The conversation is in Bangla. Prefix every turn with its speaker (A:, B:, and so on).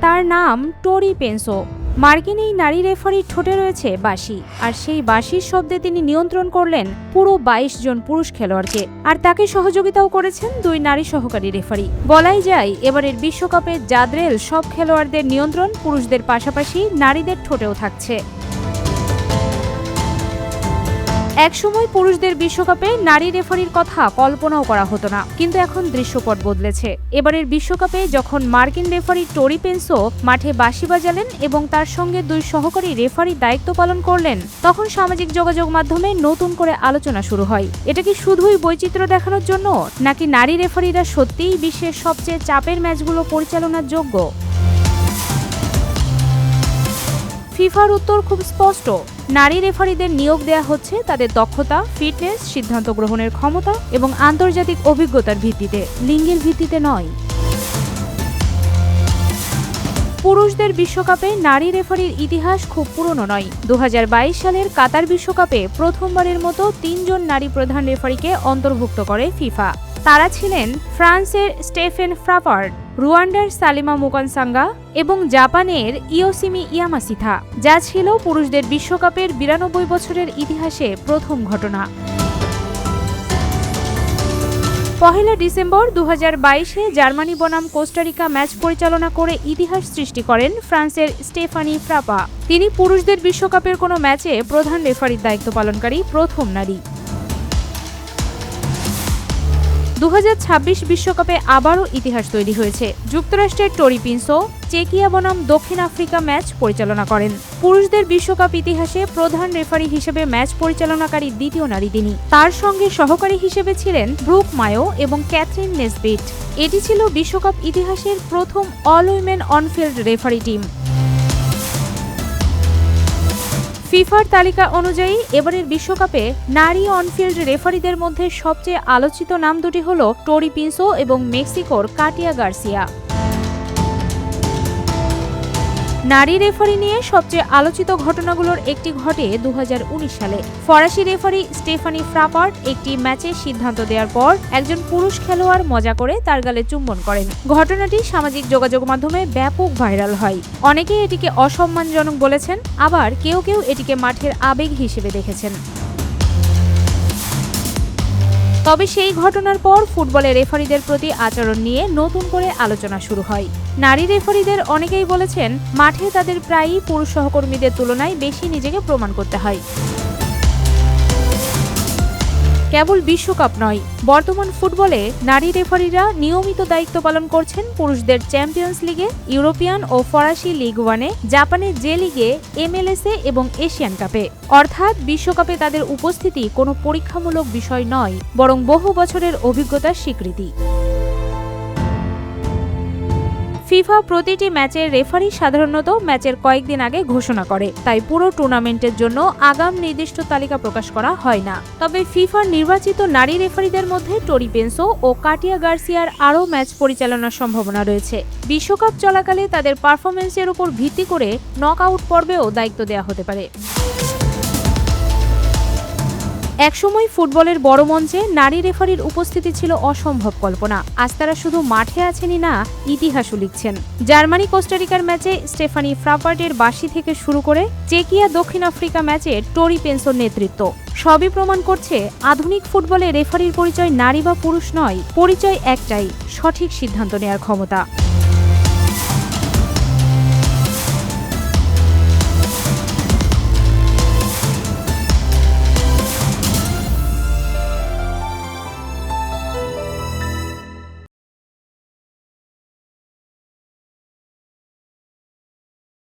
A: তার নাম টোরি পেনসো। মার্কিন এই নারী রেফারির ঠোঁটে রয়েছে বাঁশি, আর সেই বাঁশির শব্দে তিনি নিয়ন্ত্রণ করলেন পুরো ২২ জন পুরুষ খেলোয়াড়কে, আর তাকে সহযোগিতাও করেছেন ২ নারী সহকারী রেফারি। বলাই যায় এবারের বিশ্বকাপে জাদ্রেল সব খেলোয়াড়দের নিয়ন্ত্রণ পুরুষদের পাশাপাশি নারীদের ঠোঁটেও থাকছে। একসময় পুরুষদের বিশ্বকাপে নারী রেফারির কথা কল্পনাও করা হতো না, কিন্তু এখন দৃশ্যপট বদলেছে। এবারের বিশ্বকাপে যখন মার্কিন রেফারি টোরি পেনসো মাঠে বাঁশি বাজালেন এবং তার সঙ্গে ২ সহকারী রেফারির দায়িত্ব পালন করলেন, তখন সামাজিক যোগাযোগ মাধ্যমে নতুন করে আলোচনা শুরু হয়। এটা কি শুধুই বৈচিত্র্য দেখানোর জন্য, নাকি নারী রেফারিরা সত্যিই বিশ্বের সবচেয়ে চাপের ম্যাচগুলো পরিচালনার যোগ্য? ফিফার উত্তর খুব স্পষ্ট। নারী রেফারিদের নিয়োগ দেয়া হচ্ছে তাদের দক্ষতা, ফিটনেস, সিদ্ধান্ত গ্রহণের ক্ষমতা এবং আন্তর্জাতিক অভিজ্ঞতার ভিত্তিতে, লিঙ্গের ভিত্তিতে নয়। পুরুষদের বিশ্বকাপে নারী রেফারির ইতিহাস খুব পুরনো নয়। ২০২২ সালের কাতার বিশ্বকাপে প্রথমবারের মতো ৩ জন নারী প্রধান রেফারিকে অন্তর্ভুক্ত করে ফিফা। তারা ছিলেন ফ্রান্সের স্টেফেন ফ্রাপার্ট, রুয়ান্ডার সালিমা মুকানসাঙ্গা এবং জাপানের ইয়োসিমি ইয়ামাসিথা, যা ছিল পুরুষদের বিশ্বকাপের ৯২ বছরের ইতিহাসে প্রথম ঘটনা। ১ ডিসেম্বর ২০২২-এ জার্মানি বনাম কোস্টারিকা ম্যাচ পরিচালনা করে ইতিহাস সৃষ্টি করেন ফ্রান্সের স্টেফানি ফ্রাপা। তিনি পুরুষদের বিশ্বকাপের কোনো ম্যাচে প্রধান রেফারির দায়িত্ব পালনকারী প্রথম নারী। ২০২৬ বিশ্বকাপে আবারও ইতিহাস তৈরি হয়েছে। যুক্তরাষ্ট্রের টোরি পেনসো চেকিয়া বনাম দক্ষিণ আফ্রিকা ম্যাচ পরিচালনা করেন। পুরুষদের বিশ্বকাপ ইতিহাসে প্রধান রেফারি হিসেবে ম্যাচ পরিচালনাকারী দ্বিতীয় নারী তিনি। তার সঙ্গে সহকারী হিসেবে ছিলেন ব্রুক মায়ো এবং ক্যাথরিন নেসবিট। এটি ছিল বিশ্বকাপ ইতিহাসের প্রথম all women onfield referee team. ফিফার তালিকা অনুযায়ী এবারের বিশ্বকাপে নারী অনফিল্ড রেফারিদের মধ্যে সবচেয়ে আলোচিত নাম দুটি হল টোরি পেনসো এবং মেক্সিকোর কাটিয়া গার্সিয়া। নারী রেফারি নিয়ে সবচেয়ে আলোচিত ঘটনাগুলোর একটি ঘটে ২০১৯ সালে। ফরাসি রেফারি স্টেফানি ফ্রাপার্ট একটি ম্যাচের সিদ্ধান্ত দেওয়ার পর একজন পুরুষ খেলোয়াড় মজা করে তার গালে চুম্বন করেন। ঘটনাটি সামাজিক যোগাযোগ মাধ্যমে ব্যাপক ভাইরাল হয়। অনেকেই এটিকে অসম্মানজনক বলেছেন, আবার কেউ কেউ এটিকে মাঠের আবেগ হিসেবে দেখেছেন। তবে সেই ঘটনার পর ফুটবলে রেফারিদের প্রতি আচরণ নিয়ে নতুন করে আলোচনা শুরু হয়। নারী রেফারিদের অনেকেই বলেছেন, মাঠে তাদের প্রায়ই পুরুষ সহকর্মীদের তুলনায় বেশি নিজেকে প্রমাণ করতে হয়। কেবল বিশ্বকাপ নয়, বর্তমান ফুটবলে নারী রেফারিরা নিয়মিত দায়িত্ব পালন করছেন পুরুষদের চ্যাম্পিয়ন্স লিগে, ইউরোপিয়ান ও ফরাসি লিগ ওয়ানে, জাপানের জে লিগে, MLS-এ এবং এশিয়ান কাপে। অর্থাৎ বিশ্বকাপে তাদের উপস্থিতি কোনো পরীক্ষামূলক বিষয় নয়, বরং বহু বছরের অভিজ্ঞতার স্বীকৃতি। ফিফা প্রতিটি ম্যাচের রেফারি সাধারণত ম্যাচের কয়েকদিন আগে ঘোষণা করে, তাই পুরো টুর্নামেন্টের জন্য আগাম নির্দিষ্ট তালিকা প্রকাশ করা হয় না। তবে ফিফার নির্বাচিত নারী রেফারিদের মধ্যে টোরি পেনসো ও কাটিয়া গার্সিয়ার আরও ম্যাচ পরিচালনার সম্ভাবনা রয়েছে। বিশ্বকাপ চলাকালে তাদের পারফরমেন্সের উপর ভিত্তি করে নকআউট পর্বেও দায়িত্ব দেওয়া হতে পারে। একসময় ফুটবলের বড় মঞ্চে নারী রেফারির উপস্থিতি ছিল অসম্ভব কল্পনা। আজ তারা শুধু মাঠে আছেনই না, ইতিহাসও লিখছেন। জার্মানি কোস্টারিকার ম্যাচে স্টেফানি ফ্রাপার্টের বাঁশি থেকে শুরু করে চেকিয়া দক্ষিণ আফ্রিকা ম্যাচে টোরি পেনসোর নেতৃত্ব, সবই প্রমাণ করছে আধুনিক ফুটবলে রেফারির পরিচয় নারী বা পুরুষ নয়, পরিচয় একটাই, সঠিক সিদ্ধান্ত নেওয়ার ক্ষমতা।